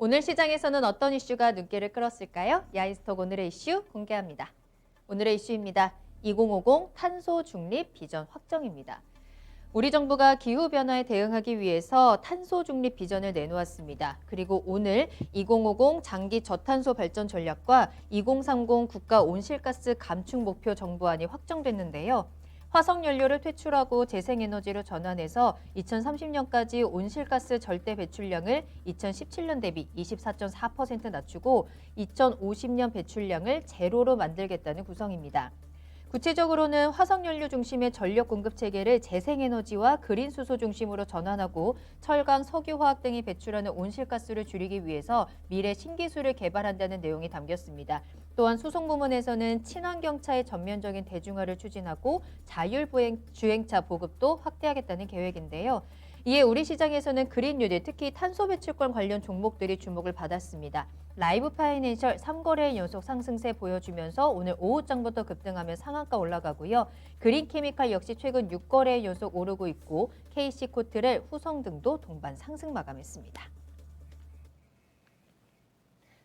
오늘 시장에서는 어떤 이슈가 눈길을 끌었을까요? 야인스톡 오늘의 이슈 공개합니다. 오늘의 이슈입니다. 2050 탄소 중립 비전 확정입니다. 우리 정부가 기후변화에 대응하기 위해서 탄소 중립 비전을 내놓았습니다. 그리고 오늘 2050 장기 저탄소 발전 전략과 2030 국가 온실가스 감축 목표 정부안이 확정됐는데요. 화석연료를 퇴출하고 재생에너지로 전환해서 2030년까지 온실가스 절대 배출량을 2017년 대비 24.4% 낮추고 2050년 배출량을 제로로 만들겠다는 구성입니다. 구체적으로는 화석연료 중심의 전력 공급 체계를 재생에너지와 그린 수소 중심으로 전환하고 철강, 석유화학 등이 배출하는 온실가스를 줄이기 위해서 미래 신기술을 개발한다는 내용이 담겼습니다. 또한 수송 부문에서는 친환경차의 전면적인 대중화를 추진하고 자율주행차 보급도 확대하겠다는 계획인데요. 이에 우리 시장에서는 그린 뉴딜, 특히 탄소 배출권 관련 종목들이 주목을 받았습니다. 라이브 파이낸셜 3거래일 연속 상승세 보여주면서 오늘 오후장부터 급등하며 상한가 올라가고요. 그린 케미칼 역시 최근 6거래일 연속 오르고 있고 KC코트렐, 후성 등도 동반 상승 마감했습니다.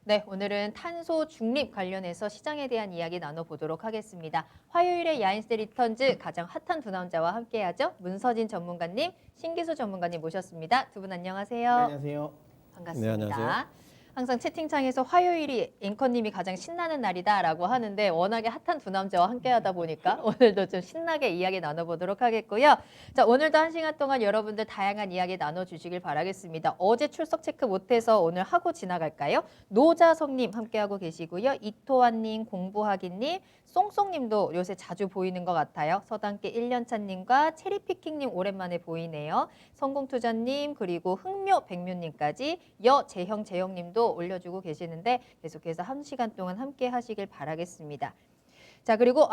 네, 오늘은 탄소 중립 관련해서 시장에 대한 이야기 나눠보도록 하겠습니다. 화요일에 야인스 리턴즈 가장 핫한 두 남자와 함께하죠. 문서진 전문가님, 신기수 전문가님 모셨습니다. 두 분 안녕하세요. 네, 안녕하세요. 반갑습니다. 네, 안녕하세요. 항상 채팅창에서 화요일이 앵커님이 가장 신나는 날이다라고 하는데 워낙에 핫한 두 남자와 함께하다 보니까 오늘도 좀 신나게 이야기 나눠보도록 하겠고요. 자, 오늘도 1시간 동안 여러분들 다양한 이야기 나눠주시길 바라겠습니다. 어제 출석 체크 못해서 오늘 하고 지나갈까요? 노자성님 함께하고 계시고요. 이토환님, 공부하기님, 쏭쏭님도 요새 자주 보이는 것 같아요. 서당계 1년차님과 체리피킹님 오랜만에 보이네요. 성공투자님 그리고 흥묘 백묘님까지 여재형 재형님도 올려주고 계시는데 계속해서 1시간 동안 함께 하시길 바라겠습니다. 자, 그리고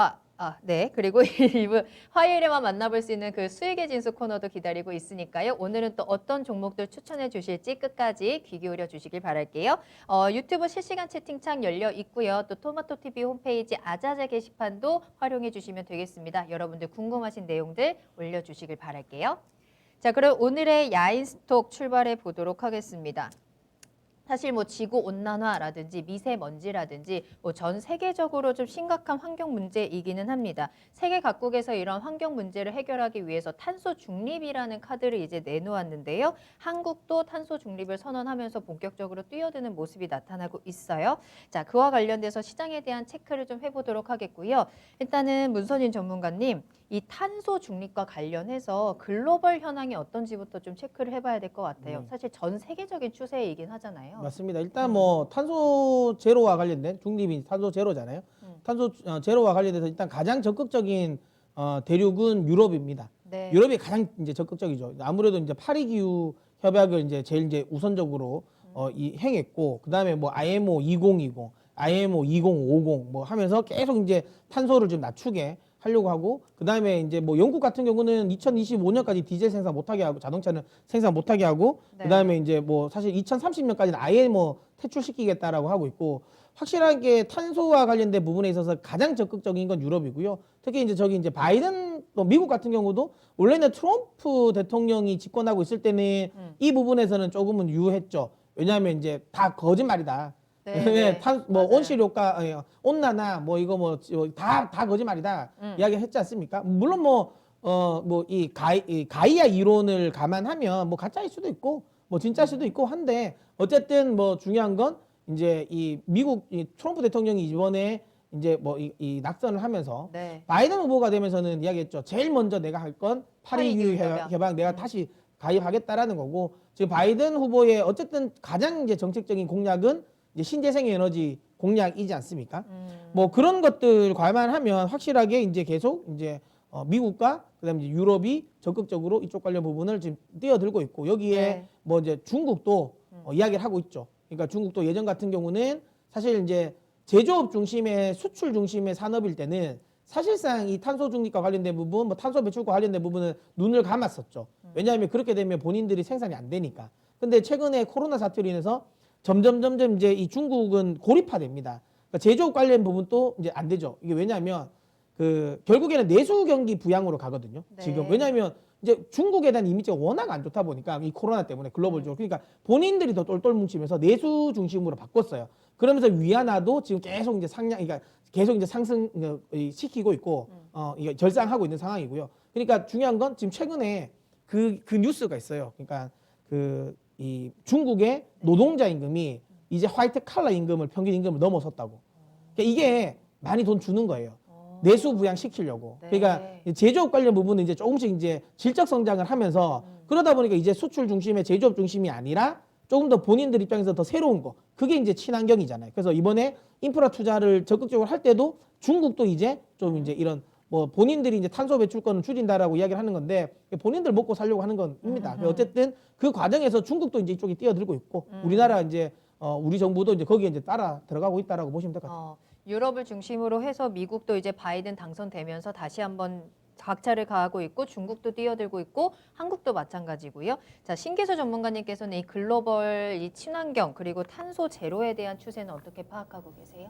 그리고 이분 화요일에만 만나볼 수 있는 그 수익의 진수 코너도 기다리고 있으니까요. 오늘은 또 어떤 종목들 추천해 주실지 끝까지 귀 기울여 주시길 바랄게요. 유튜브 실시간 채팅창 열려 있고요. 또 토마토TV 홈페이지 아자자 게시판도 활용해 주시면 되겠습니다. 여러분들 궁금하신 내용들 올려주시길 바랄게요. 자, 그럼 오늘의 야인스톡 출발해 보도록 하겠습니다. 사실 뭐 지구 온난화라든지 미세먼지라든지 뭐 전 세계적으로 좀 심각한 환경 문제이기는 합니다. 세계 각국에서 이런 환경 문제를 해결하기 위해서 탄소 중립이라는 카드를 이제 내놓았는데요. 한국도 탄소 중립을 선언하면서 본격적으로 뛰어드는 모습이 나타나고 있어요. 자, 그와 관련돼서 시장에 대한 체크를 좀 해보도록 하겠고요. 일단은 문선인 전문가님, 이 탄소 중립과 관련해서 글로벌 현황이 어떤지부터 좀 체크를 해봐야 될 것 같아요. 사실 전 세계적인 추세이긴 하잖아요. 맞습니다. 일단 뭐 탄소 제로와 관련된 중립이 탄소 제로잖아요. 탄소 제로와 관련돼서 일단 가장 적극적인 대륙은 유럽입니다. 네. 유럽이 가장 이제 적극적이죠. 아무래도 이제 파리 기후 협약을 이제 제일 이제 우선적으로 행했고 그다음에 뭐 IMO 2020, IMO 2050 뭐 하면서 계속 이제 탄소를 좀 낮추게 하려고 하고 그다음에 이제 뭐 영국 같은 경우는 2025년까지 디젤 생산 못하게 하고 자동차는 생산 못하게 하고 네. 그다음에 이제 뭐 사실 2030년까지는 아예 뭐 퇴출시키겠다라고 하고 있고 확실하게 탄소와 관련된 부분에 있어서 가장 적극적인 건 유럽이고요. 특히 이제 저기 이제 바이든 또 미국 같은 경우도 원래는 트럼프 대통령이 집권하고 있을 때는 이 부분에서는 조금은 유했죠. 왜냐하면 이제 다 거짓말이다. 네. 뭐 맞아요. 온실 효과, 온난화, 뭐 이거 뭐 다 거짓말이다 이야기했지 않습니까? 물론 뭐 이 가이아 이론을 감안하면 뭐 가짜일 수도 있고 뭐 진짜일 수도 있고 한데 어쨌든 뭐 중요한 건 이제 이 미국 트럼프 대통령이 이번에 이제 뭐 이 낙선을 하면서 네. 바이든 후보가 되면서는 이야기했죠. 제일 먼저 내가 할 건 파리 기후 협약 내가 다시 가입하겠다라는 거고 지금 바이든 후보의 어쨌든 가장 이제 정책적인 공약은 이제 신재생 에너지 공약이지 않습니까? 뭐 그런 것들 감안하면 확실하게 이제 계속 이제 미국과 그다음에 이제 유럽이 적극적으로 이쪽 관련 부분을 지금 뛰어들고 있고 여기에 네. 뭐 이제 중국도 이야기를 하고 있죠. 그러니까 중국도 예전 같은 경우는 사실 이제 제조업 중심의 수출 중심의 산업일 때는 사실상 이 탄소 중립과 관련된 부분, 뭐 탄소 배출과 관련된 부분은 눈을 감았었죠. 왜냐하면 그렇게 되면 본인들이 생산이 안 되니까. 근데 최근에 코로나 사태로 인해서 점점 이제 이 중국은 고립화됩니다. 그러니까 제조업 관련 부분도 이제 안 되죠. 이게 왜냐하면 그 결국에는 내수 경기 부양으로 가거든요. 네. 지금 왜냐하면 이제 중국에 대한 이미지가 워낙 안 좋다 보니까 이 코로나 때문에 글로벌적으로 그러니까 본인들이 더 똘똘 뭉치면서 내수 중심으로 바꿨어요. 그러면서 위안화도 지금 계속 이제 그러니까 계속 이제 상승 시키고 있고 이게 절상하고 있는 상황이고요. 그러니까 중요한 건 지금 최근에 그 뉴스가 있어요. 그러니까 이 중국의 노동자 임금이 이제 화이트 칼라 임금을 평균 임금을 넘어섰다고. 그러니까 이게 많이 돈 주는 거예요. 내수 부양 시키려고. 네. 그러니까 제조업 관련 부분은 이제 조금씩 이제 질적 성장을 하면서 그러다 보니까 이제 수출 중심의 제조업 중심이 아니라 조금 더 본인들 입장에서 더 새로운 거. 그게 이제 친환경이잖아요. 그래서 이번에 인프라 투자를 적극적으로 할 때도 중국도 이제 좀 이제 이런 뭐 본인들이 이제 탄소 배출권을 줄인다라고 이야기를 하는 건데 본인들 먹고 살려고 하는 겁니다. 어쨌든 그 과정에서 중국도 이제 이쪽에 뛰어들고 있고 우리나라 이제 우리 정부도 이제 거기에 이제 따라 들어가고 있다라고 보시면 될 것 같아요. 유럽을 중심으로 해서 미국도 이제 바이든 당선되면서 다시 한번 각차를 가하고 있고 중국도 뛰어들고 있고 한국도 마찬가지고요. 자, 신기수 전문가님께서는 이 글로벌 이 친환경 그리고 탄소 제로에 대한 추세는 어떻게 파악하고 계세요?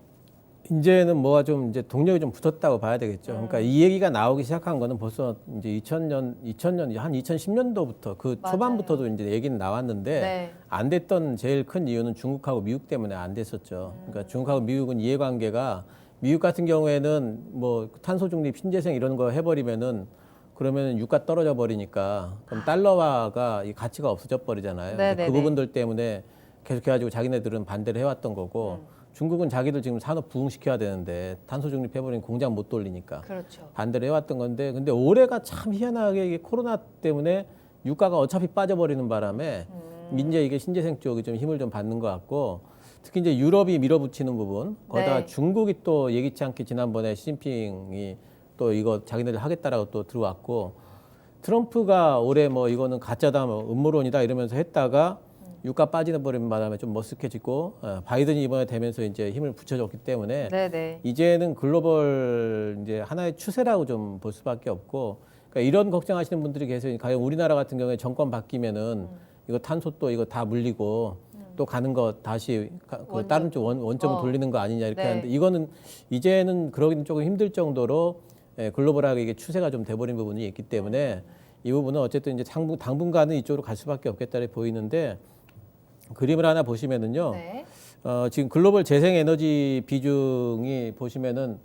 이제는 뭐가 좀 이제 동력이 좀 붙었다고 봐야 되겠죠. 그러니까 이 얘기가 나오기 시작한 거는 벌써 이제 2000년 한 2010년도부터 그 맞아요. 초반부터도 이제 얘기는 나왔는데 네. 안 됐던 제일 큰 이유는 중국하고 미국 때문에 안 됐었죠. 그러니까 중국하고 미국은 이해관계가 미국 같은 경우에는 뭐 탄소 중립, 신재생 이런 거 해버리면은 그러면 유가 떨어져 버리니까 그럼 달러화가 이 가치가 없어져 버리잖아요. 네네네. 그 부분들 때문에 계속해가지고 자기네들은 반대를 해왔던 거고. 중국은 자기들 지금 산업 부흥시켜야 되는데 탄소 중립해버리면 공장 못 돌리니까 그렇죠. 반대를 해왔던 건데 근데 올해가 참 희한하게 이게 코로나 때문에 유가가 어차피 빠져버리는 바람에 이제 이게 신재생 쪽이 좀 힘을 좀 받는 것 같고 특히 이제 유럽이 밀어붙이는 부분 거기다가 네. 중국이 또 예기치 않게 지난번에 시진핑이 또 이거 자기네들 하겠다라고 또 들어왔고 트럼프가 올해 뭐 이거는 가짜다 뭐 음모론이다 이러면서 했다가 유가 빠지는 버리는 바람에 좀 머쓱해지고 바이든이 이번에 되면서 이제 힘을 붙여줬기 때문에 네네. 이제는 글로벌 이제 하나의 추세라고 좀 볼 수밖에 없고 그러니까 이런 걱정하시는 분들이 계세요. 과연 우리나라 같은 경우에 정권 바뀌면은 이거 탄소 또 이거 다 물리고 또 가는 거 다시 그 다른 쪽 원점을 돌리는 거 아니냐 이렇게 네. 하는데 이거는 이제는 그러기는 조금 힘들 정도로 글로벌하게 이게 추세가 좀 돼버린 부분이 있기 때문에 이 부분은 어쨌든 이제 당분간은 이쪽으로 갈 수밖에 없겠다 보이는데. 그림을 하나 보시면은요. 네. 지금 글로벌 재생에너지 비중이 보시면은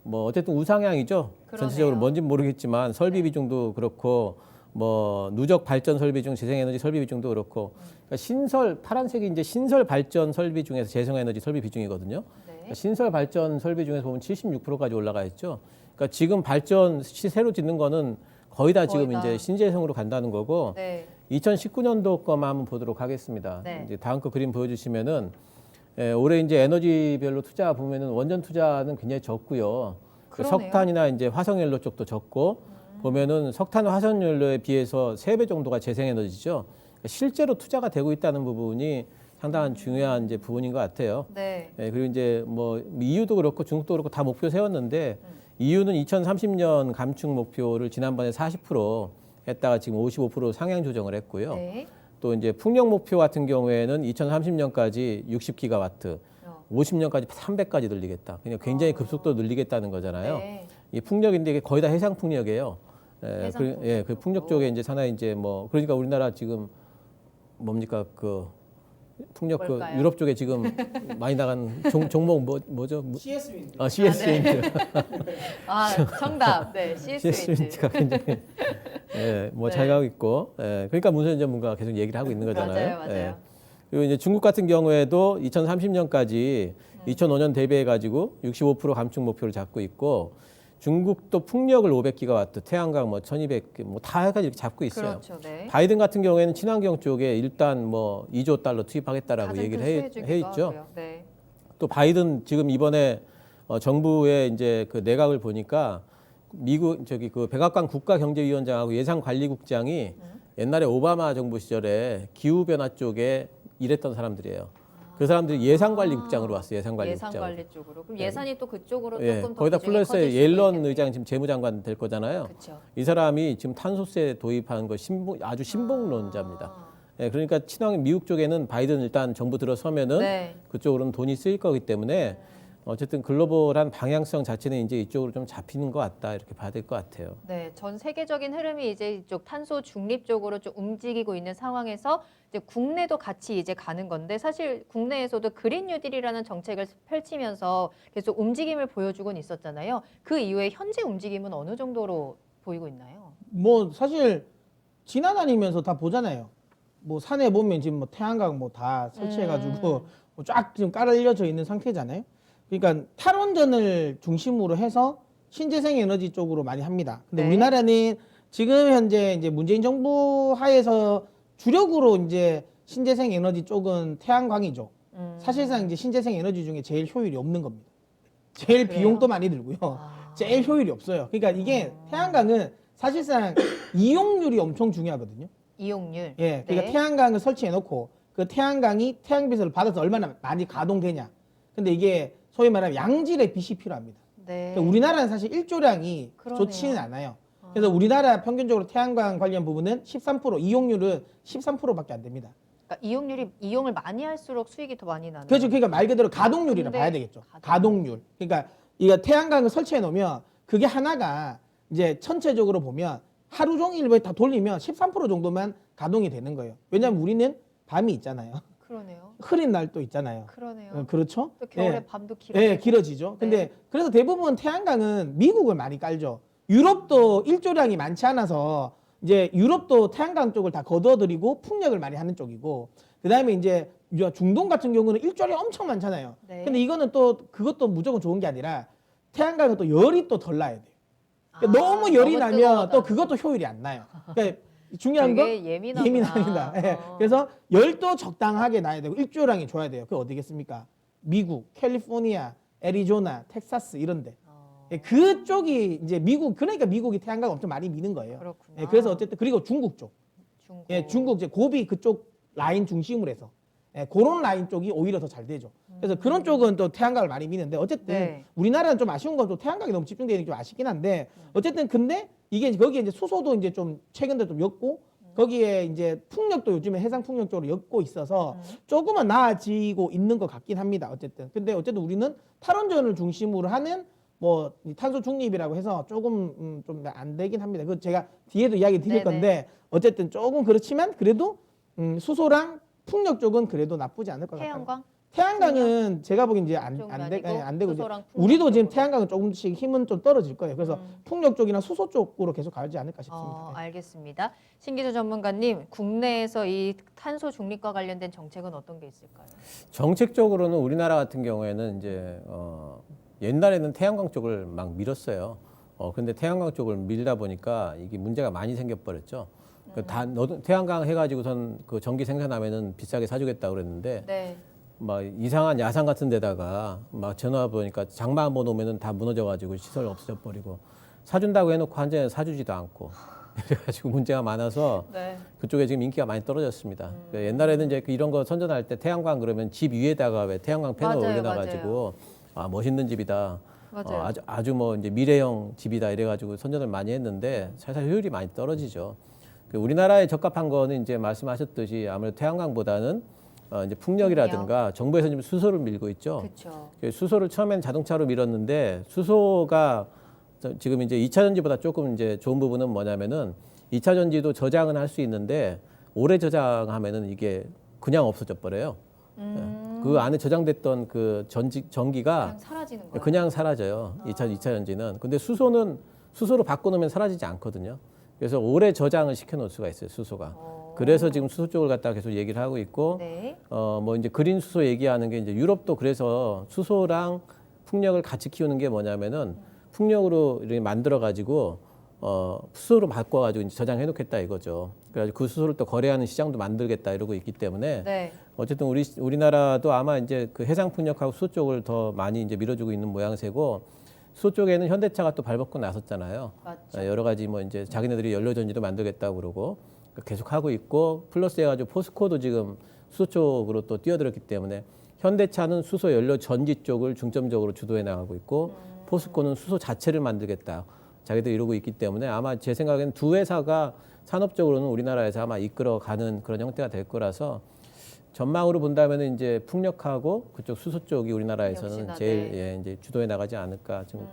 뭐 어쨌든 우상향이죠. 그러네요. 전체적으로 뭔지는 모르겠지만 설비 비중도 그렇고 뭐 누적 발전 설비 중 재생에너지 설비 비중도 그렇고 그러니까 파란색이 이제 신설 발전 설비 중에서 재생에너지 설비 비중이거든요. 네. 그러니까 신설 발전 설비 중에서 보면 76%까지 올라가 있죠. 그러니까 지금 새로 짓는 거는 거의 다 지금 거의 다. 이제 신재생으로 간다는 거고. 네. 2019년도 거만 한번 보도록 하겠습니다. 네. 이제 다음 거 그림 보여주시면은 올해 이제 에너지별로 투자 보면은 원전 투자는 굉장히 적고요. 그러네요. 석탄이나 이제 화석연료 쪽도 적고 보면은 석탄 화석연료에 비해서 3배 정도가 재생에너지죠. 그러니까 실제로 투자가 되고 있다는 부분이 상당한 중요한 이제 부분인 것 같아요. 네. 그리고 이제 뭐 EU도 그렇고 중국도 그렇고 다 목표 세웠는데 EU는 2030년 감축 목표를 지난번에 40% 했다가 지금 55% 상향 조정을 했고요. 네. 또 이제 풍력 목표 같은 경우에는 2030년까지 60기가와트, 50년까지 300까지 늘리겠다. 그냥 굉장히 급속도로 늘리겠다는 거잖아요. 네. 이 풍력인데 이게 거의 다 해상 풍력이에요. 해상 풍력. 그 풍력 쪽에 이제 하나 이제 뭐 그러니까 우리나라 지금 뭡니까 그 풍력 그 뭘까요? 유럽 쪽에 지금 많이 나간 종목 뭐죠? CS 윈드. CS 네. 윈드. 정답. 네. CS CS 윈드. 윈드가 굉장히 뭐 네. 잘 가고 있고 그러니까 문세윤 전문가가 계속 얘기를 하고 있는 거잖아요. 맞아요. 그리고 이제 중국 같은 경우에도 2030년까지 2005년 대비해 가지고 65% 감축 목표를 잡고 있고 중국도 풍력을 500기가와트, 태양광 뭐 1200, 뭐 다 해가지고 이렇게 잡고 있어요. 그렇죠. 네. 바이든 같은 경우에는 친환경 쪽에 일단 뭐 2조 달러 투입하겠다라고 가장 얘기를 큰 해 수혜주기도 있죠. 하고요. 네. 또 바이든 지금 이번에 정부의 이제 그 내각을 보니까 미국 그 백악관 국가경제위원장하고 예산관리국장이 옛날에 오바마 정부 시절에 기후 변화 쪽에 일했던 사람들이에요. 그 사람들이 예산관리국장으로 왔어요. 예산관리국장. 예산관리 쪽으로. 그럼 예산이 또 그쪽으로 예, 조금 더 거기다 비중이 플러스 커질 수도 옐런 있겠네요. 의장 지금 재무장관 될 거잖아요. 그렇죠. 이 사람이 지금 탄소세 도입한 거 아주 신봉론자입니다. 예, 그러니까 미국 쪽에는 바이든 일단 정부 들어서면은 네. 그쪽으로는 돈이 쓰일 거기 때문에 어쨌든 글로벌한 방향성 자체는 이제 이쪽으로 좀 잡히는 것 같다 이렇게 봐야 될 것 같아요. 네, 전 세계적인 흐름이 이제 이쪽 탄소 중립 쪽으로 좀 움직이고 있는 상황에서 이제 국내도 같이 이제 가는 건데 사실 국내에서도 그린 뉴딜이라는 정책을 펼치면서 계속 움직임을 보여주곤 있었잖아요. 그 이후에 현재 움직임은 어느 정도로 보이고 있나요? 뭐 사실 지나다니면서 다 보잖아요. 뭐 산에 보면 지금 뭐 태양광 뭐 다 설치해가지고 뭐쫙 지금 깔아올려져 있는 상태잖아요. 그러니까 탈원전을 중심으로 해서 신재생 에너지 쪽으로 많이 합니다. 근데 네. 우리나라는 지금 현재 이제 문재인 정부 하에서 주력으로 이제 신재생 에너지 쪽은 태양광이죠. 사실상 이제 신재생 에너지 중에 제일 효율이 없는 겁니다. 제일 그래요? 비용도 많이 들고요. 아. 제일 효율이 없어요. 그러니까 이게 태양광은 사실상 이용률이 엄청 중요하거든요. 이용률. 예, 그러니까 네. 태양광을 설치해 놓고 그 태양광이 태양빛을 받아서 얼마나 많이 가동되냐. 근데 이게 소위 말하면 양질의 빛이 필요합니다. 네. 그러니까 우리나라는 사실 일조량이 그러네요. 좋지는 않아요. 그래서 우리나라 평균적으로 태양광 관련 부분은 13%, 이용률은 13%밖에 안 됩니다. 그러니까 이용을 많이 할수록 수익이 더 많이 나는. 그렇죠. 그러니까 말 그대로 가동률이라 근데 봐야 되겠죠. 가동률. 가동률. 그러니까 이거 태양광을 설치해 놓으면 그게 하나가 이제 전체적으로 보면 하루 종일 다 돌리면 13% 정도만 가동이 되는 거예요. 왜냐하면 우리는 밤이 있잖아요. 그러네요. 흐린 날도 있잖아요. 그러네요. 그렇죠? 또 겨울에 예. 밤도 길어지고. 예, 길어지죠. 근데 네. 그래서 대부분 태양광은 미국을 많이 깔죠. 유럽도 일조량이 많지 않아서 이제 유럽도 태양광 쪽을 다 거둬들이고 풍력을 많이 하는 쪽이고 그다음에 이제 중동 같은 경우는 일조량이 엄청 많잖아요. 네. 근데 이거는 또 그것도 무조건 좋은 게 아니라 태양광은 또 열이 또 덜 나야 돼요. 그러니까 너무 열이 너무 나면 뜨거워서. 또 그것도 효율이 안 나요. 그러니까 중요한 건 되게 예민하구나. 예민합니다. 예. 그래서 열도 적당하게 나야 되고 일조량이 좋아야 돼요. 그게 어디겠습니까? 미국, 캘리포니아, 애리조나, 텍사스 이런데. 예, 그쪽이 이제 미국 그러니까 미국이 태양광 엄청 많이 미는 거예요. 그렇구나. 예, 그래서 어쨌든 그리고 중국 쪽. 중국. 예, 중국 이제 고비 그쪽 라인 중심으로 해서 예, 그런 라인 쪽이 오히려 더 잘 되죠. 그래서 그런 쪽은 또 태양광을 많이 미는데 어쨌든 네. 우리나라는 좀 아쉬운 건 또 태양광이 너무 집중되는 게 좀 아쉽긴 한데 어쨌든 근데 이게 이제 거기에 이제 수소도 이제 좀 최근 들어 좀 엮고 거기에 이제 풍력도 요즘에 해상 풍력 쪽으로 엮고 있어서 조금은 나아지고 있는 것 같긴 합니다. 어쨌든 근데 어쨌든 우리는 탈원전을 중심으로 하는 뭐이 탄소 중립이라고 해서 조금 좀 안 되긴 합니다. 그 제가 뒤에도 이야기 드릴 네네. 건데 어쨌든 조금 그렇지만 그래도 수소랑 풍력 쪽은 그래도 나쁘지 않을 것 같아요. 태양광? 태양광은 제가 보기엔 이제 쪽은 안 아니고 되고 이제 수소랑 풍력 우리도 지금 쪽으로. 태양광은 조금씩 힘은 좀 떨어질 거예요. 그래서 풍력 쪽이나 수소 쪽으로 계속 가지 않을까 싶습니다. 네. 알겠습니다. 신기주 전문가님, 국내에서 이 탄소 중립과 관련된 정책은 어떤 게 있을까요? 정책적으로는 우리나라 같은 경우에는 이제 옛날에는 태양광 쪽을 막 밀었어요. 근데 태양광 쪽을 밀다 보니까 이게 문제가 많이 생겨버렸죠. 너도 태양광 해가지고선 그 전기 생산하면은 비싸게 사주겠다 그랬는데 네. 막 이상한 야산 같은 데다가 막 전화 보니까 장마 한번 오면은 다 무너져가지고 시설 없어져 버리고 사준다고 해놓고 한전에 사주지도 않고 그래가지고 문제가 많아서 네. 그쪽에 지금 인기가 많이 떨어졌습니다. 그러니까 옛날에는 이제 이런 거 선전할 때 태양광 그러면 집 위에다가 왜 태양광 패널 맞아요, 올려놔가지고 아 멋있는 집이다. 맞아요. 아주 뭐 이제 미래형 집이다 이래가지고 선전을 많이 했는데 사실 효율이 많이 떨어지죠. 우리나라에 적합한 거는 이제 말씀하셨듯이 아무래도 태양광보다는 이제 풍력이라든가 정부에서 지금 수소를 밀고 있죠. 그렇죠. 수소를 처음엔 자동차로 밀었는데 수소가 지금 이제 2차 전지보다 조금 이제 좋은 부분은 뭐냐면은 2차 전지도 저장은 할 수 있는데 오래 저장하면은 이게 그냥 없어져 버려요. 그 안에 저장됐던 그 전기가 그냥 사라지는 거예요. 그냥 사라져요. 2차 전지는. 근데 수소로 바꿔놓으면 사라지지 않거든요. 그래서 오래 저장을 시켜놓을 수가 있어요. 수소가. 그래서 지금 수소 쪽을 갖다가 계속 얘기를 하고 있고, 네. 뭐 이제 그린 수소 얘기하는 게 이제 유럽도 그래서 수소랑 풍력을 같이 키우는 게 뭐냐면은 풍력으로 이렇게 만들어 가지고 수소로 바꿔 가지고 이제 저장해 놓겠다 이거죠. 그래서 그 수소를 또 거래하는 시장도 만들겠다 이러고 있기 때문에 네. 어쨌든 우리나라도 아마 이제 그 해상 풍력하고 수소 쪽을 더 많이 이제 밀어주고 있는 모양새고 수소 쪽에는 현대차가 또 발벗고 나섰잖아요. 맞죠. 여러 가지 뭐 이제 자기네들이 연료전지도 만들겠다고 그러고 계속 하고 있고 플러스 해가지고 포스코도 지금 수소 쪽으로 또 뛰어들었기 때문에 현대차는 수소 연료 전지 쪽을 중점적으로 주도해 나가고 있고 포스코는 수소 자체를 만들겠다. 자기들 이러고 있기 때문에 아마 제 생각에는 두 회사가 산업적으로는 우리나라에서 아마 이끌어가는 그런 형태가 될 거라서 전망으로 본다면은 이제 풍력하고 그쪽 수소 쪽이 우리나라에서는 역시나, 제일 네. 이제 주도해 나가지 않을까 좀.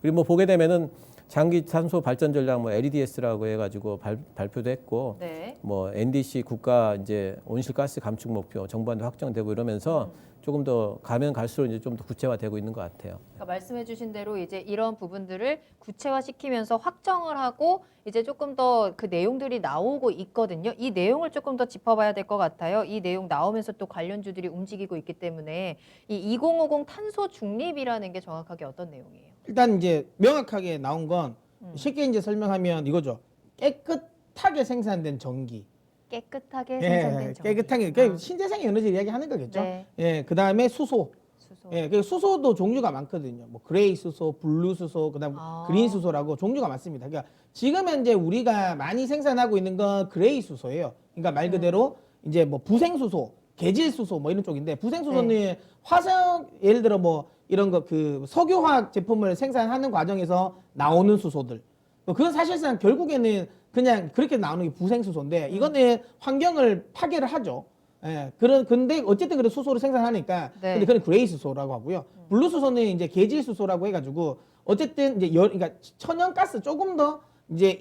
그리고 뭐 보게 되면은 장기 탄소 발전 전략 뭐 LEDS라고 해가지고 발표도 했고 네. 뭐 NDC 국가 이제 온실가스 감축 목표 정부한테 확정되고 이러면서 조금 더 가면 갈수록 이제 좀 더 구체화되고 있는 것 같아요. 그러니까 말씀해주신 대로 이제 이런 부분들을 구체화시키면서 확정을 하고 이제 조금 더 그 내용들이 나오고 있거든요. 이 내용을 조금 더 짚어봐야 될 것 같아요. 이 내용 나오면서 또 관련주들이 움직이고 있기 때문에 이 2050 탄소 중립이라는 게 정확하게 어떤 내용이에요? 일단 이제 명확하게 나온 건 쉽게 이제 설명하면 이거죠. 깨끗하게 생산된 전기. 깨끗하게 생산된 예, 전기. 깨끗하게 그러니까 신재생 에너지를 이야기하는 거겠죠. 네. 예, 그다음에 수소. 수소. 예, 그 수소도 종류가 많거든요. 뭐 그레이 수소, 블루 수소, 그다음 아. 그린 수소라고 종류가 많습니다. 그러니까 지금 현재 우리가 많이 생산하고 있는 건 그레이 수소예요. 그러니까 말 그대로 이제 뭐 부생 수소, 개질 수소 뭐 이런 쪽인데 부생 수소는 네. 화성 예를 들어 뭐 이런 거 그 석유화학 제품을 생산하는 과정에서 나오는 수소들. 그건 사실상 결국에는 그냥 그렇게 나오는 게 부생 수소인데 이거는 환경을 파괴를 하죠. 예, 근데 어쨌든 그래 수소를 생산하니까 네. 근데 그건 그레이 수소라고 하고요. 블루 수소는 이제 계질 수소라고 해가지고 어쨌든 이제 그러니까 천연가스 조금 더 이제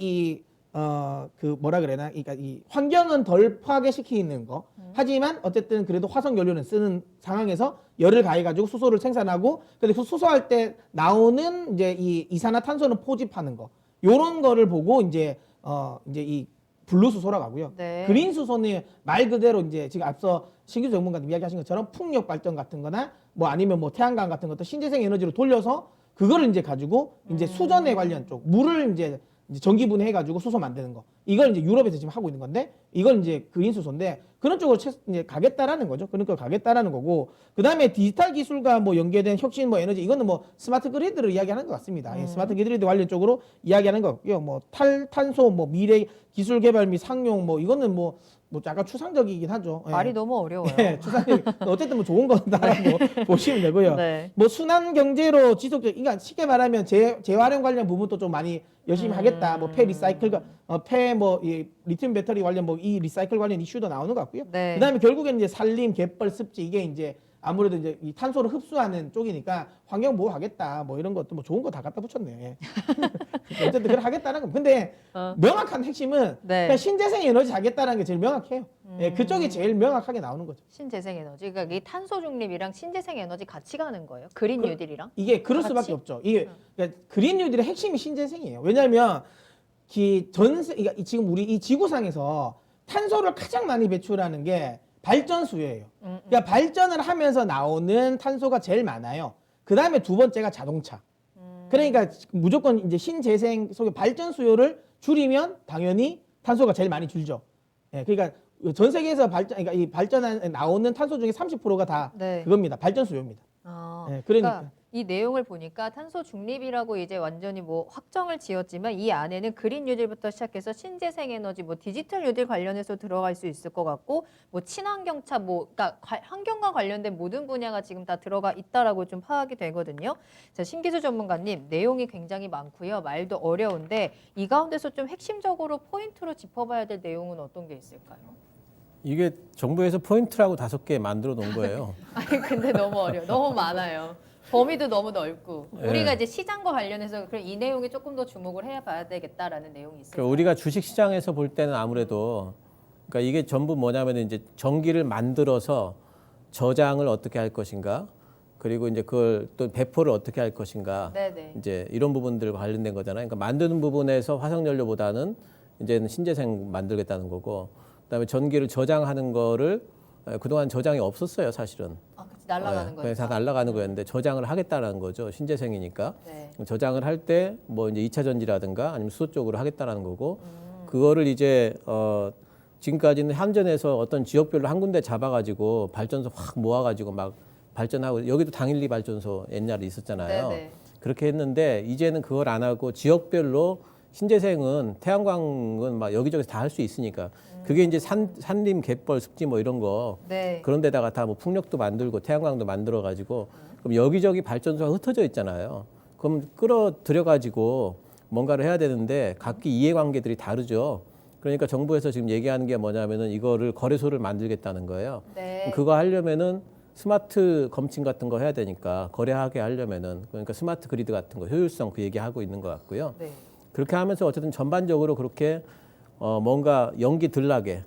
그 뭐라 그래나 그러니까 이 환경은 덜 파괴시키는 거. 하지만 어쨌든 그래도 화석 연료는 쓰는 상황에서 열을 가해가지고 수소를 생산하고 근데 그 수소할 때 나오는 이제 이 이산화탄소는 포집하는 거. 요런 거를 보고 이제 이 블루 수소라고 하고요. 네. 그린 수소는 말 그대로 이제 지금 앞서 신규 전문가님 이야기하신 것처럼 풍력 발전 같은 거나 뭐 아니면 뭐 태양광 같은 것도 신재생 에너지로 돌려서 그거를 이제 가지고 이제 수전에 관련 쪽 물을 이제 전기분해 해가지고 수소 만드는 거. 이걸 이제 유럽에서 지금 하고 있는 건데 이걸 이제 그린 수소인데 그런 쪽으로 이제 가겠다라는 거죠. 그런 걸 가겠다라는 거고 그 다음에 디지털 기술과 뭐 연계된 혁신 뭐 에너지 이거는 뭐 스마트 그리드를 이야기하는 것 같습니다. 예, 스마트 그리드 관련 쪽으로 이야기하는 것 같고요. 뭐 탈탄소 뭐 미래 기술 개발 및 상용 뭐 이거는 뭐 약간 추상적이긴 하죠. 예. 말이 너무 어려워요. 예, 추상적 어쨌든 뭐 좋은 거다라고 보시면 되고요. 네. 뭐 순환 경제로 지속적, 그러니까 쉽게 말하면 재활용 관련 부분도 좀 많이 열심히 하겠다. 뭐 폐 리사이클, 폐뭐이 리튬 배터리 관련 뭐 이 리사이클 관련 이슈도 나오는 것 같고요. 네. 그다음에 결국에는 이제 산림, 갯벌, 습지 이게 이제 아무래도 이제 이 탄소를 흡수하는 쪽이니까 환경 보호하겠다. 뭐 이런 것도 뭐 좋은 거 다 갖다 붙였네요. 예. 어쨌든 그걸 하겠다는 건. 근데 명확한 핵심은 네. 그냥 신재생 에너지 하겠다는 게 제일 명확해요. 예, 그쪽이 제일 명확하게 나오는 거죠. 신재생 에너지. 그러니까 이 탄소 중립이랑 신재생 에너지 같이 가는 거예요. 그린 뉴딜이랑. 이게 그럴 같이? 수밖에 없죠. 이게 그러니까 그린 뉴딜의 핵심이 신재생이에요. 왜냐하면 그러니까 지금 우리 이 지구상에서 탄소를 가장 많이 배출하는 게 발전수요예요. 그러니까 발전을 하면서 나오는 탄소가 제일 많아요. 그 다음에 두 번째가 자동차. 그러니까 무조건 이제 신재생 속의 발전 수요를 줄이면 당연히 탄소가 제일 많이 줄죠. 예, 그러니까 전 세계에서 그러니까 이 발전한 나오는 탄소 중에 30%가 다 네. 그겁니다. 발전 수요입니다. 아, 예, 그러니까. 이 내용을 보니까 탄소 중립이라고 이제 완전히 뭐 확정을 지었지만 이 안에는 그린 뉴딜부터 시작해서 신재생 에너지, 뭐 디지털 뉴딜 관련해서 들어갈 수 있을 것 같고, 뭐 친환경차, 뭐 그러니까 환경과 관련된 모든 분야가 지금 다 들어가 있다라고 좀 파악이 되거든요. 자, 신기수 전문가님, 내용이 굉장히 많고요, 말도 어려운데 이 가운데서 좀 핵심적으로 포인트로 짚어봐야 될 내용은 어떤 게 있을까요? 이게 정부에서 포인트라고 5개 만들어 놓은 거예요. 아니 근데 너무 어려워, 너무 많아요. 범위도 너무 넓고 네. 우리가 이제 시장과 관련해서 그럼 이 내용에 조금 더 주목을 해봐야 되겠다라는 내용이 있어요. 그러니까 우리가 주식 시장에서 볼 때는 아무래도 그러니까 이게 전부 뭐냐면 이제 전기를 만들어서 저장을 어떻게 할 것인가, 그리고 이제 그걸 또 배포를 어떻게 할 것인가, 네네. 이제 이런 부분들과 관련된 거잖아요. 그러니까 만드는 부분에서 화석 연료보다는 이제는 신재생 만들겠다는 거고, 그다음에 전기를 저장하는 거를 그동안 저장이 없었어요, 사실은. 아, 그치, 날아가는 거예요. 다 날아가는 거였는데 저장을 하겠다라는 거죠, 신재생이니까. 네. 저장을 할 때 뭐 이제 2차 전지라든가 아니면 수소 쪽으로 하겠다라는 거고, 그거를 이제 지금까지는 한전에서 어떤 지역별로 한 군데 잡아가지고 발전소 확 모아가지고 막 발전하고, 여기도 당일리 발전소 옛날에 있었잖아요. 네네. 그렇게 했는데 이제는 그걸 안 하고 지역별로 신재생은 태양광은 막 여기저기서 다 할 수 있으니까 그게 이제 산림, 갯벌, 습지 뭐 이런 거 네. 그런 데다가 다 뭐 풍력도 만들고 태양광도 만들어 가지고 그럼 여기저기 발전소가 흩어져 있잖아요. 그럼 끌어들여 가지고 뭔가를 해야 되는데 각기 이해관계들이 다르죠. 그러니까 정부에서 지금 얘기하는 게 뭐냐면은 이거를 거래소를 만들겠다는 거예요. 네. 그거 하려면은 스마트 검침 같은 거 해야 되니까 거래하게 하려면은 그러니까 스마트 그리드 같은 거 효율성 그 얘기하고 있는 것 같고요. 네. 그렇게 하면서 어쨌든 전반적으로 그렇게 뭔가 연기 덜 나게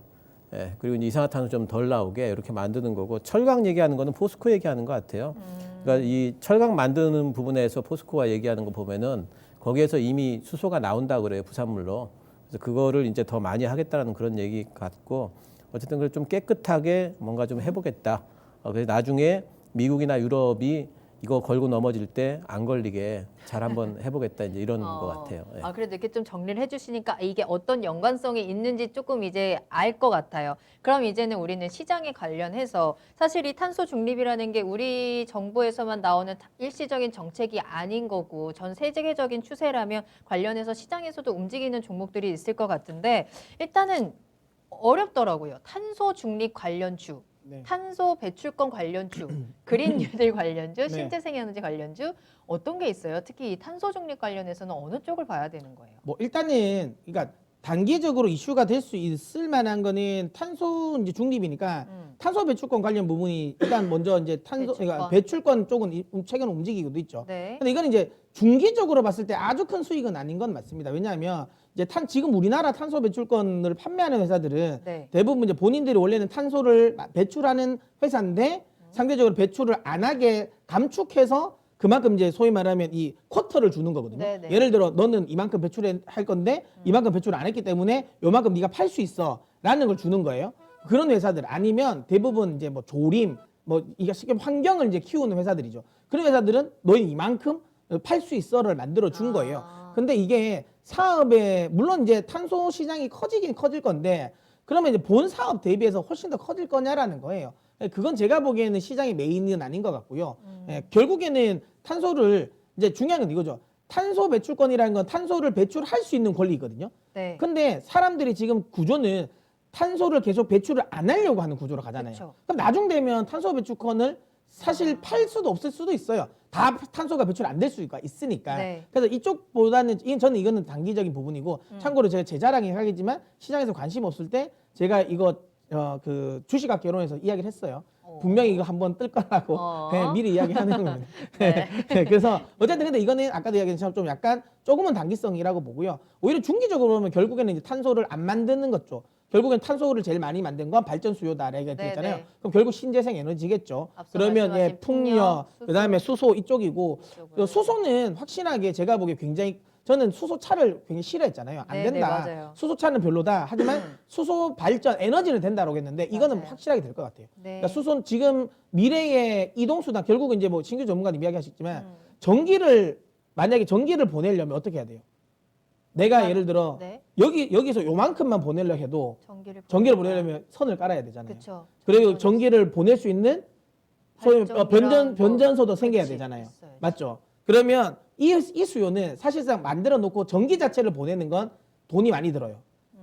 그리고 이제 이산화탄소 좀 덜 나오게 이렇게 만드는 거고 철강 얘기하는 거는 포스코 얘기하는 것 같아요. 그러니까 이 철강 만드는 부분에서 포스코가 얘기하는 거 보면은 거기에서 이미 수소가 나온다 그래요 부산물로. 그래서 그거를 이제 더 많이 하겠다라는 그런 얘기 같고 어쨌든 그걸 좀 깨끗하게 뭔가 좀 해보겠다. 그래서 나중에 미국이나 유럽이 이거 걸고 넘어질 때 안 걸리게 잘 한번 해보겠다 이제 이런 것 같아요. 예. 아, 그래도 이렇게 좀 정리를 해주시니까 이게 어떤 연관성이 있는지 조금 이제 알 것 같아요. 그럼 이제는 우리는 시장에 관련해서 사실 이 탄소 중립이라는 게 우리 정부에서만 나오는 일시적인 정책이 아닌 거고 전 세계적인 추세라면 관련해서 시장에서도 움직이는 종목들이 있을 것 같은데 일단은 어렵더라고요. 탄소 중립 관련주. 네. 탄소 배출권 관련주, 그린 뉴딜 관련주, 네. 신재생 에너지 관련주 어떤 게 있어요? 특히 이 탄소 중립 관련해서는 어느 쪽을 봐야 되는 거예요? 뭐 일단은 그러니까 단기적으로 이슈가 될 수 있을 만한 거는 탄소 이제 중립이니까 탄소 배출권 관련 부분이 일단 먼저 이제 그러니까 배출권 쪽은 최근 움직이고도 있죠. 네. 근데 이건 이제 중기적으로 봤을 때 아주 큰 수익은 아닌 건 맞습니다. 왜냐하면 이제 지금 우리나라 탄소 배출권을 판매하는 회사들은 네. 대부분 이제 본인들이 원래는 탄소를 배출하는 회사인데 상대적으로 배출을 안 하게 감축해서 그만큼 이제 소위 말하면 이 쿼터를 주는 거거든요. 네네. 예를 들어 너는 이만큼 배출할 건데 이만큼 배출을 안 했기 때문에 요만큼 네가 팔 수 있어라는 걸 주는 거예요. 그런 회사들 아니면 대부분 이제 뭐 조림 뭐 이게 쉽게 환경을 이제 키우는 회사들이죠. 그런 회사들은 너희 이만큼 팔 수 있어를 만들어 준 거예요. 근데 이게 사업에 물론 이제 탄소 시장이 커지긴 커질 건데 그러면 이제 본 사업 대비해서 훨씬 더 커질 거냐라는 거예요. 그건 제가 보기에는 시장의 메인은 아닌 것 같고요. 결국에는 탄소를 이제 중요한 건 이거죠. 탄소 배출권이라는 건 탄소를 배출할 수 있는 권리거든요. 네. 근데 사람들이 지금 구조는 탄소를 계속 배출을 안 하려고 하는 구조로 가잖아요. 그쵸. 그럼 나중 되면 탄소 배출권을 사실 팔 수도 없을 수도 있어요. 다 탄소가 배출 안 될 수가 있으니까. 네. 그래서 이쪽보다는 저는 이거는 단기적인 부분이고 참고로 제가 제 자랑이긴 하겠지만 시장에서 관심 없을 때 제가 이거 그 주식학 개론에서 이야기를 했어요. 분명히 이거 한번 뜰 거라고 네, 미리 이야기하는 겁니다. 네. 그래서 어쨌든 근데 이거는 아까도 이야기한 것처럼 좀 약간 조금은 단기성이라고 보고요. 오히려 중기적으로 보면 결국에는 이제 탄소를 안 만드는 거죠. 결국엔 탄소를 제일 많이 만든 건 발전 수요다 이렇게 네, 됐잖아요. 네. 그럼 결국 신재생 에너지겠죠. 앞서 그러면 말씀하신 풍력, 수소. 그다음에 수소 이쪽이고 이쪽으로. 수소는 확실하게 제가 보기에 굉장히 저는 수소차를 굉장히 싫어했잖아요. 안 네, 네, 된다. 맞아요. 수소차는 별로다. 하지만 수소 발전 에너지는 된다고 했는데 이거는 맞아요. 확실하게 될 것 같아요. 네. 그러니까 수소는 지금 미래의 이동수단 결국은 이제 뭐 신규 전문가님 이야기하셨지만 전기를 만약에 전기를 보내려면 어떻게 해야 돼요? 내가 예를 들어 네. 여기서 요만큼만 보내려 해도 전기를 보내려면 선을 깔아야 되잖아요. 그렇죠. 그리고 전기를 보낼 수 있는 소위 발전기랑 변전소도 생겨야 그치, 되잖아요. 있어야죠. 맞죠? 그러면 이 수요는 사실상 만들어 놓고 전기 자체를 보내는 건 돈이 많이 들어요.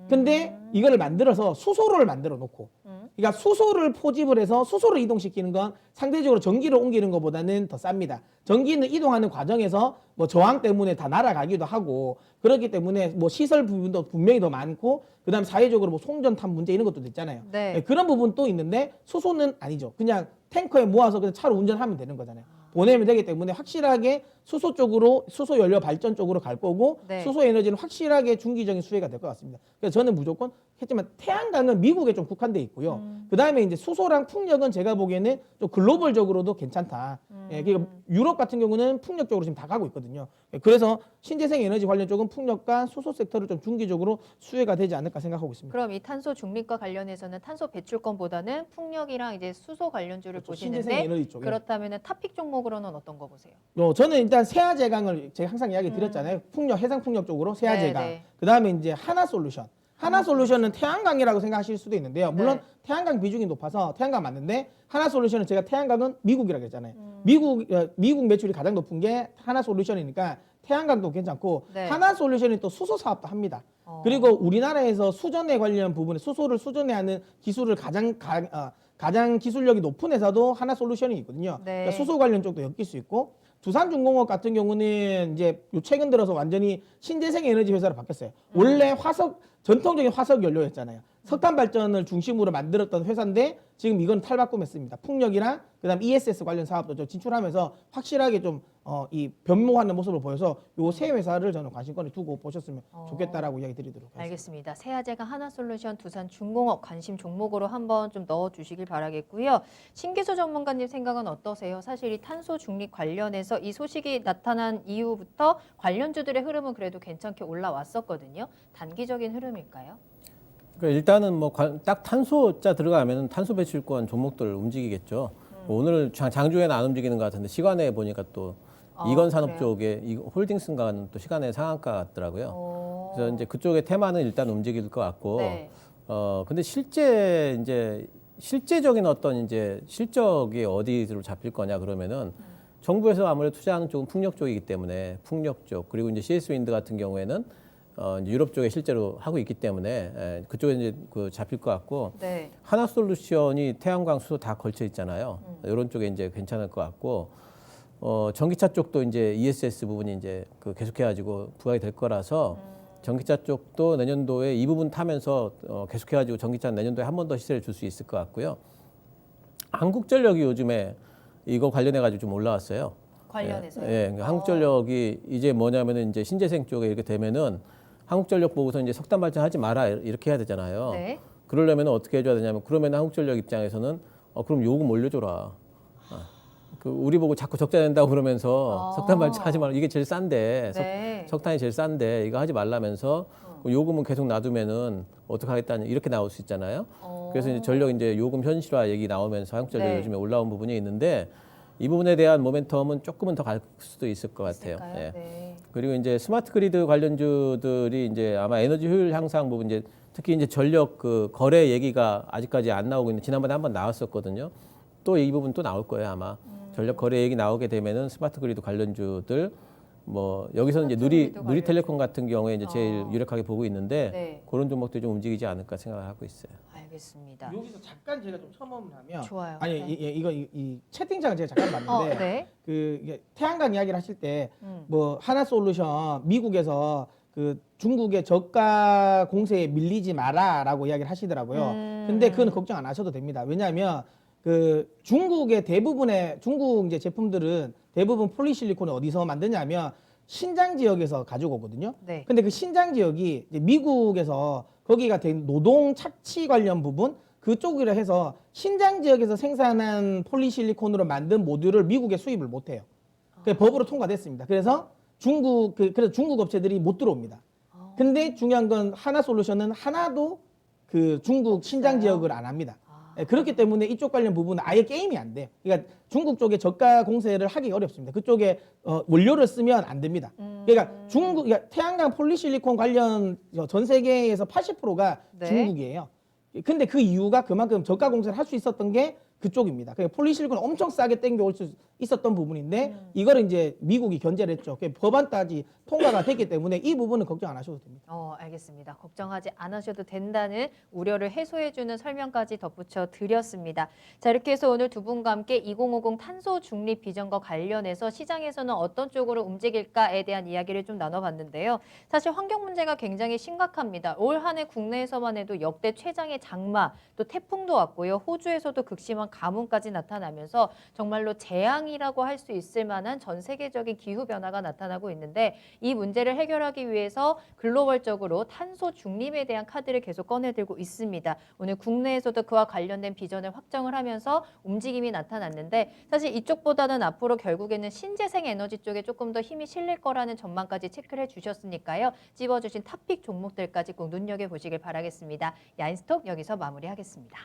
근데 이거를 만들어서 수소를 만들어 놓고 그러니까 수소를 포집을 해서 수소를 이동시키는 건 상대적으로 전기를 옮기는 것보다는 더 쌉니다. 전기는 이동하는 과정에서 뭐 저항 때문에 다 날아가기도 하고 그렇기 때문에 뭐 시설 부분도 분명히 더 많고 그다음 사회적으로 뭐 송전탑 문제 이런 것도 있잖아요. 네. 그런 부분도 있는데 수소는 아니죠. 그냥 탱커에 모아서 그냥 차로 운전하면 되는 거잖아요. 보내면 되기 때문에 확실하게 수소 쪽으로 수소 연료 발전 쪽으로 갈 거고 네. 수소 에너지는 확실하게 중기적인 수혜가 될 것 같습니다. 그래서 저는 무조건 했지만 태양광은 미국에 좀 국한돼 있고요. 그다음에 이제 수소랑 풍력은 제가 보기에는 좀 글로벌적으로도 괜찮다. 예, 그러니까 유럽 같은 경우는 풍력 쪽으로 지금 다 가고 있거든요. 예, 그래서 신재생 에너지 관련 쪽은 풍력과 수소 섹터를 좀 중기적으로 수혜가 되지 않을까 생각하고 있습니다. 그럼 이 탄소 중립과 관련해서는 탄소 배출권보다는 풍력이랑 이제 수소 관련주를 그렇죠. 신재생 보시는데 에너지 쪽에. 그렇다면은 탑픽 종목으로는 어떤 거 보세요? 저는 일단 세아제강을 제가 항상 이야기 드렸잖아요. 풍력, 해상 풍력 쪽으로 세아제강. 네. 그다음에 이제 하나솔루션. 하나솔루션은 태양광이라고 생각하실 수도 있는데요. 물론 네. 태양광 비중이 높아서 태양광 맞는데 하나솔루션은 제가 태양광은 미국이라고 했잖아요. 미국 매출이 가장 높은 게 하나솔루션이니까 태양광도 괜찮고 네. 하나솔루션이 또 수소 사업도 합니다. 그리고 우리나라에서 수전에 관련 부분에 수소를 수전에 하는 기술을 가장 기술력이 높은 회사도 하나솔루션이 있거든요. 네. 그러니까 수소 관련 쪽도 엮일 수 있고 두산중공업 같은 경우는 이제 요 최근 들어서 완전히 신재생 에너지 회사로 바뀌었어요. 원래 전통적인 화석 연료였잖아요. 석탄 발전을 중심으로 만들었던 회사인데 지금 이건 탈바꿈했습니다. 풍력이나 그다음 ESS 관련 사업도 좀 진출하면서 확실하게 좀 이 변모하는 모습을 보여서 요 세 회사를 저는 관심권에 두고 보셨으면 좋겠다라고 이야기 드리도록 하겠습니다. 알겠습니다. 세아제가 하나솔루션 두산중공업 관심 종목으로 한번 좀 넣어주시길 바라겠고요. 신기수 전문가님 생각은 어떠세요? 사실 이 탄소 중립 관련해서 이 소식이 나타난 이후부터 관련주들의 흐름은 그래도 괜찮게 올라왔었거든요. 단기적인 흐름일까요? 그러니까 일단은 뭐 딱 탄소자 들어가면 탄소 배출권 종목들 움직이겠죠. 오늘 장중에는 안 움직이는 것 같은데 시간에 보니까 또 이건 산업 그래요? 쪽에 이 홀딩스가는 또 시간에 상한가 같더라고요. 오. 그래서 이제 그쪽의 테마는 일단 움직일 것 같고, 네. 근데 실제적인 어떤 이제 실적이 어디로 잡힐 거냐 그러면은 정부에서 아무래도 투자하는 쪽은 풍력 쪽이기 때문에 풍력 쪽 그리고 이제 CS 윈드 같은 경우에는 이제 유럽 쪽에 실제로 하고 있기 때문에 그쪽에 이제 그 잡힐 것 같고 네. 하나솔루션이 태양광 수소 다 걸쳐 있잖아요. 이런 쪽에 이제 괜찮을 것 같고. 전기차 쪽도 이제 ESS 부분이 이제 그 계속해가지고 부각이 될 거라서 전기차 쪽도 내년도에 이 부분 타면서 계속해가지고 전기차 내년도에 한 번 더 시세를 줄 수 있을 것 같고요. 한국전력이 요즘에 이거 관련해가지고 좀 올라왔어요. 관련해서요? 예, 그러니까 한국전력이 이제 뭐냐면은 이제 신재생 쪽에 이렇게 되면은 한국전력 보고서 이제 석탄 발전하지 마라 이렇게 해야 되잖아요. 네. 그러려면 어떻게 해줘야 되냐면 그러면 한국전력 입장에서는 그럼 요금 올려줘라. 우리 보고 자꾸 적자 낸다고 그러면서 석탄 발전하지 말라. 이게 제일 싼데 네. 석탄이 제일 싼데 이거 하지 말라면서 요금은 계속 놔두면은 어떻게 하겠다는 이렇게 나올 수 있잖아요. 그래서 이제 전력 이제 요금 현실화 얘기 나오면서 한국전력 네. 요즘에 올라온 부분이 있는데 이 부분에 대한 모멘텀은 조금은 더 갈 수도 있을 것 같아요. 있을까요? 예. 네. 그리고 이제 스마트 그리드 관련주들이 이제 아마 에너지 효율 향상 부분 이제 특히 이제 전력 그 거래 얘기가 아직까지 안 나오고 있는데 지난번에 한번 나왔었거든요. 또 이 부분 또 나올 거예요 아마. 전력 거래 얘기 나오게 되면은 스마트 그리드 관련주들 뭐 여기서는 이제 누리텔레콤 같은 경우에 이제 제일 유력하게 보고 있는데 네. 그런 종목들이 좀 움직이지 않을까 생각을 하고 있어요. 알겠습니다. 여기서 잠깐 제가 좀 첨언을 하면 좋아요. 아니 네. 이 채팅창을 제가 잠깐 봤는데 네. 그 이게 태양광 이야기를 하실 때 음. 뭐 하나솔루션 미국에서 그 중국의 저가 공세에 밀리지 마라라고 이야기를 하시더라고요. 근데 그건 걱정 안 하셔도 됩니다. 왜냐하면 그 중국의 대부분의 중국 이제 제품들은 대부분 폴리실리콘을 어디서 만드냐면 신장 지역에서 가지고 오거든요. 네. 근데 그 신장 지역이 이제 미국에서 거기가 된 노동 착취 관련 부분 그쪽이라 해서 신장 지역에서 생산한 폴리실리콘으로 만든 모듈을 미국에 수입을 못 해요. 그 법으로 통과됐습니다. 그래서 그래서 중국 업체들이 못 들어옵니다. 근데 중요한 건 하나솔루션은 하나도 그 중국 신장 지역을 안 합니다. 그렇기 때문에 이쪽 관련 부분은 아예 게임이 안 돼요. 그러니까 중국 쪽에 저가 공세를 하기 어렵습니다. 그쪽에 원료를 쓰면 안 됩니다. 그러니까 그러니까 태양광 폴리실리콘 관련 전 세계에서 80%가 네. 중국이에요. 근데 그 이유가 그만큼 저가 공세를 할 수 있었던 게 그쪽입니다. 그러니까 폴리실리콘을 엄청 싸게 땡겨올 수 있었던 부분인데 이거를 이제 미국이 견제를 했죠. 법안까지 통과가 됐기 때문에 이 부분은 걱정 안 하셔도 됩니다. 알겠습니다. 걱정하지 않으셔도 된다는 우려를 해소해주는 설명까지 덧붙여 드렸습니다. 자, 이렇게 해서 오늘 두 분과 함께 2050 탄소 중립 비전과 관련해서 시장에서는 어떤 쪽으로 움직일까에 대한 이야기를 좀 나눠봤는데요. 사실 환경 문제가 굉장히 심각합니다. 올 한 해 국내에서만 해도 역대 최장의 장마, 또 태풍도 왔고요. 호주에서도 극심한 가뭄까지 나타나면서 정말로 재앙이라고 할 수 있을 만한 전 세계적인 기후 변화가 나타나고 있는데 이 문제를 해결하기 위해서 글로벌적으로 탄소 중립에 대한 카드를 계속 꺼내들고 있습니다. 오늘 국내에서도 그와 관련된 비전을 확정을 하면서 움직임이 나타났는데 사실 이쪽보다는 앞으로 결국에는 신재생 에너지 쪽에 조금 더 힘이 실릴 거라는 전망까지 체크를 해주셨으니까요. 찝어주신 탑픽 종목들까지 꼭 눈여겨보시길 바라겠습니다. 야인스톡 여기서 마무리하겠습니다.